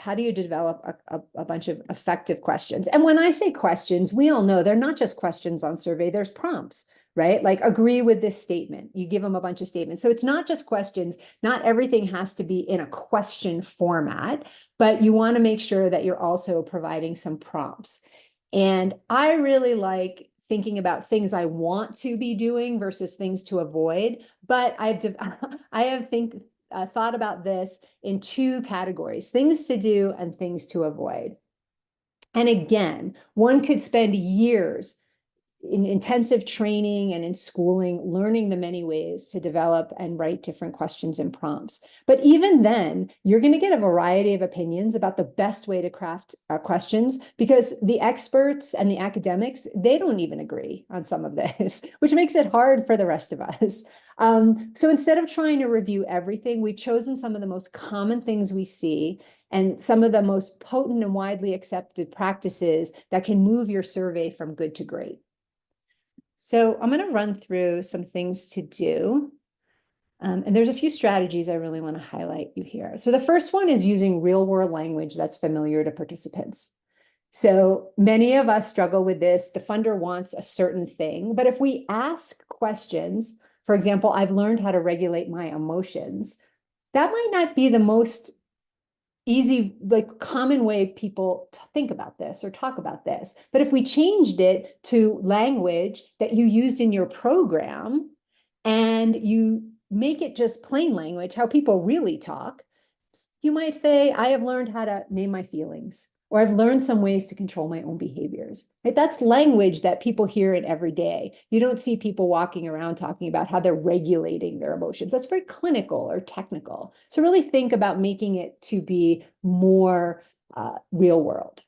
how do you develop a bunch of effective questions? And when I say questions, we all know they're not just questions on survey, there's prompts, right? Like agree with this statement. You give them a bunch of statements. So it's not just questions. Not everything has to be in a question format, but you want to make sure that you're also providing some prompts. And I really like thinking about things I want to be doing versus things to avoid. But I have thought about this in two categories: things to do and things to avoid. And again, one could spend years in intensive training and in schooling, learning the many ways to develop and write different questions and prompts. But even then, you're going to get a variety of opinions about the best way to craft questions, because the experts and the academics, they don't even agree on some of this, which makes it hard for the rest of us. So instead of trying to review everything, we've chosen some of the most common things we see and some of the most potent and widely accepted practices that can move your survey from good to great. So I'm going to run through some things to do. And there's a few strategies I really want to highlight you here. So the first one is using real world language that's familiar to participants. So many of us struggle with this. The funder wants a certain thing, but if we ask questions, for example, I've learned how to regulate my emotions, that might not be the most easy, like common way people think about this or talk about this. But if we changed it to language that you used in your program and you make it just plain language, how people really talk, you might say, I have learned how to name my feelings, or I've learned some ways to control my own behaviors. Right? That's language that people hear it every day. You don't see people walking around talking about how they're regulating their emotions. That's very clinical or technical. So really think about making it to be more real world.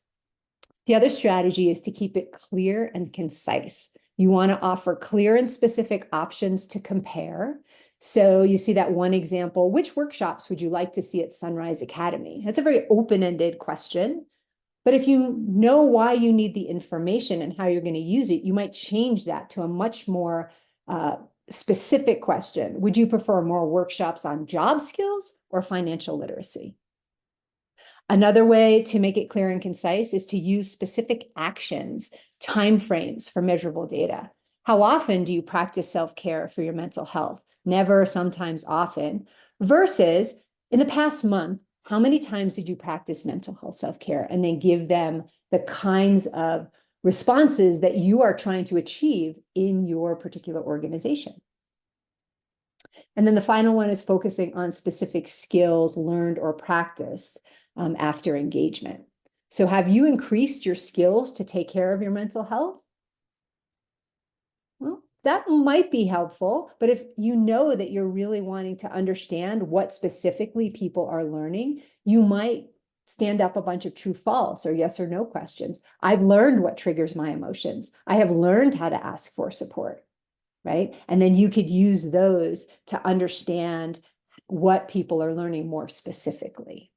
The other strategy is to keep it clear and concise. You want to offer clear and specific options to compare. So you see that one example, which workshops would you like to see at Sunrise Academy? That's a very open-ended question. But if you know why you need the information and how you're going to use it, you might change that to a much more specific question. Would you prefer more workshops on job skills or financial literacy? Another way to make it clear and concise is to use specific actions, timeframes for measurable data. How often do you practice self-care for your mental health? Never, sometimes, often. Versus, in the past month, how many times did you practice mental health self-care? And then give them the kinds of responses that you are trying to achieve in your particular organization. And then the final one is focusing on specific skills learned or practiced after engagement. So have you increased your skills to take care of your mental health? Well, that might be helpful, but if you know that you're really wanting to understand what specifically people are learning, you might stand up a bunch of true, false, or yes or no questions. I've learned what triggers my emotions. I have learned how to ask for support, right? And then you could use those to understand what people are learning more specifically.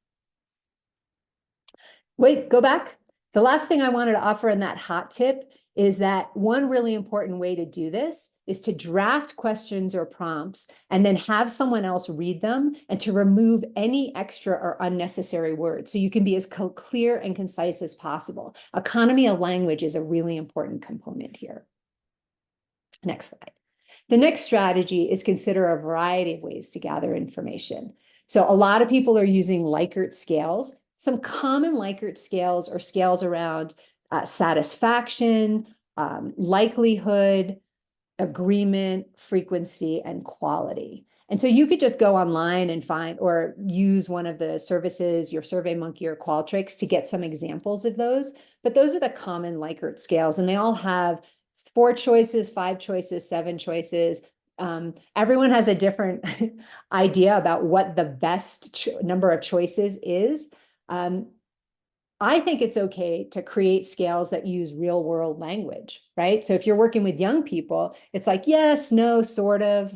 Wait, go back. The last thing I wanted to offer in that hot tip is that one really important way to do this is to draft questions or prompts and then have someone else read them and to remove any extra or unnecessary words. So you can be as clear and concise as possible. Economy of language is a really important component here. Next slide. The next strategy is consider a variety of ways to gather information. So a lot of people are using Likert scales. Some common Likert scales are scales around satisfaction, likelihood, agreement, frequency, and quality. And so you could just go online and find or use one of the services, your SurveyMonkey or Qualtrics, to get some examples of those. But those are the common Likert scales, and they all have 4 choices, 5 choices, 7 choices. Everyone has a different idea about what the best number of choices is. I think it's okay to create scales that use real world language, right? So if you're working with young people, it's like, yes, no, sort of.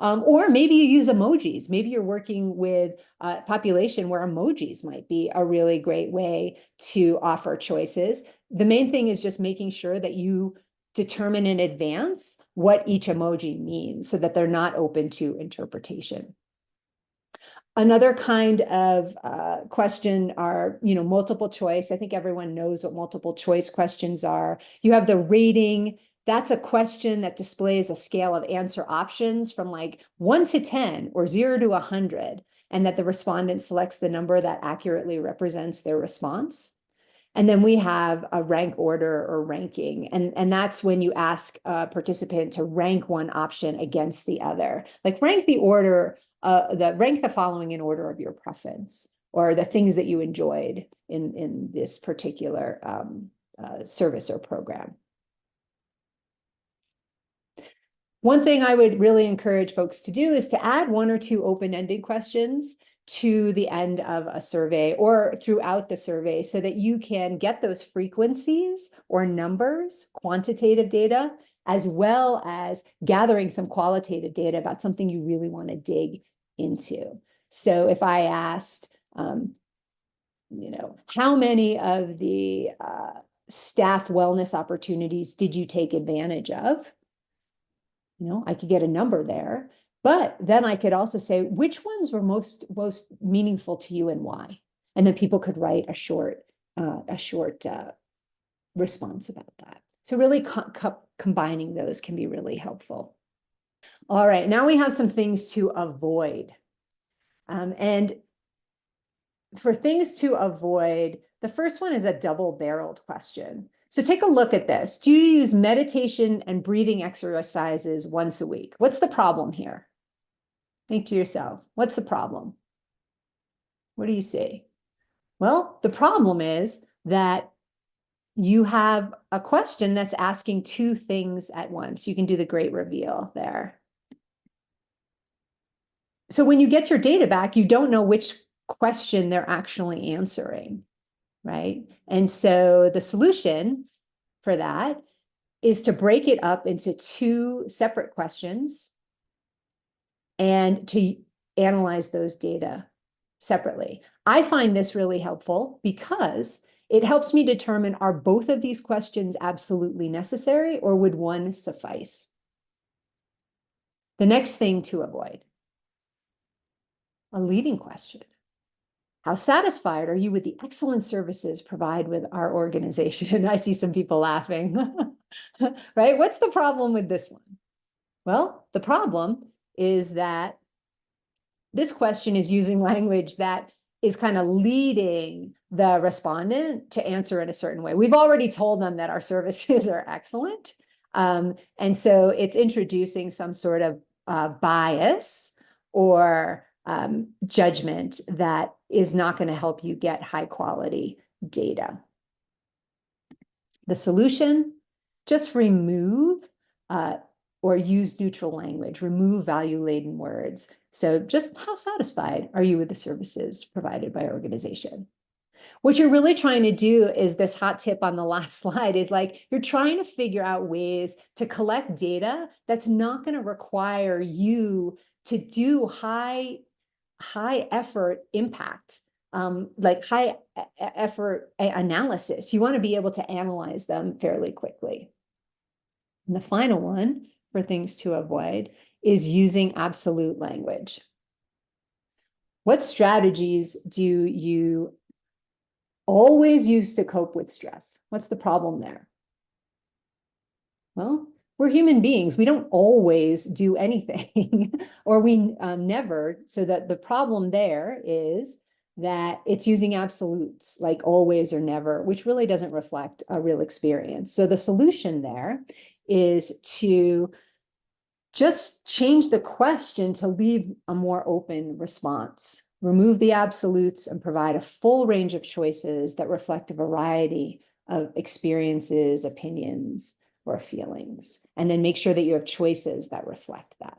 Or maybe you use emojis. Maybe you're working with a population where emojis might be a really great way to offer choices. The main thing is just making sure that you determine in advance what each emoji means so that they're not open to interpretation. Another kind of question are, multiple choice. I think everyone knows what multiple choice questions are. You have the rating. That's a question that displays a scale of answer options from like 1 to 10 or 0 to 100, and that the respondent selects the number that accurately represents their response. And then we have a rank order or ranking. And that's when you ask a participant to rank one option against the other. Like rank the following in order of your preference, or the things that you enjoyed in this particular service or program. One thing I would really encourage folks to do is to add 1 or 2 open-ended questions to the end of a survey or throughout the survey, so that you can get those frequencies or numbers, quantitative data, as well as gathering some qualitative data about something you really want to dig into. So if I asked, how many of the staff wellness opportunities did you take advantage of? I could get a number there. But then I could also say, which ones were most meaningful to you and why? And then people could write a short response about that. So really combining those can be really helpful. All right, now we have some things to avoid. And for things to avoid, the first one is a double-barreled question. So take a look at this. Do you use meditation and breathing exercises once a week? What's the problem here? Think to yourself, what's the problem? What do you see? Well, the problem is that you have a question that's asking 2 things at once. You can do the great reveal there. So when you get your data back, you don't know which question they're actually answering, right? And so the solution for that is to break it up into 2 separate questions and to analyze those data separately. I find this really helpful because it helps me determine, are both of these questions absolutely necessary, or would one suffice? The next thing to avoid, a leading question. How satisfied are you with the excellent services provided with our organization? I see some people laughing, right? What's the problem with this one? Well, the problem is that this question is using language that is kind of leading the respondent to answer in a certain way. We've already told them that our services are excellent. And so it's introducing some sort of bias or judgment that is not going to help you get high quality data. The solution, just remove or use neutral language, remove value-laden words. So just how satisfied are you with the services provided by our organization? What you're really trying to do is this hot tip on the last slide is like, you're trying to figure out ways to collect data that's not going to require you to do high effort impact, like high effort analysis. You want to be able to analyze them fairly quickly. And the final one for things to avoid is using absolute language. What strategies do you always use to cope with stress? What's the problem there? Well, we're human beings. We don't always do anything, or we never. So that the problem there is that it's using absolutes like always or never, which really doesn't reflect a real experience. So the solution there is to just change the question to leave a more open response. Remove the absolutes and provide a full range of choices that reflect a variety of experiences, opinions, or feelings. And then make sure that you have choices that reflect that.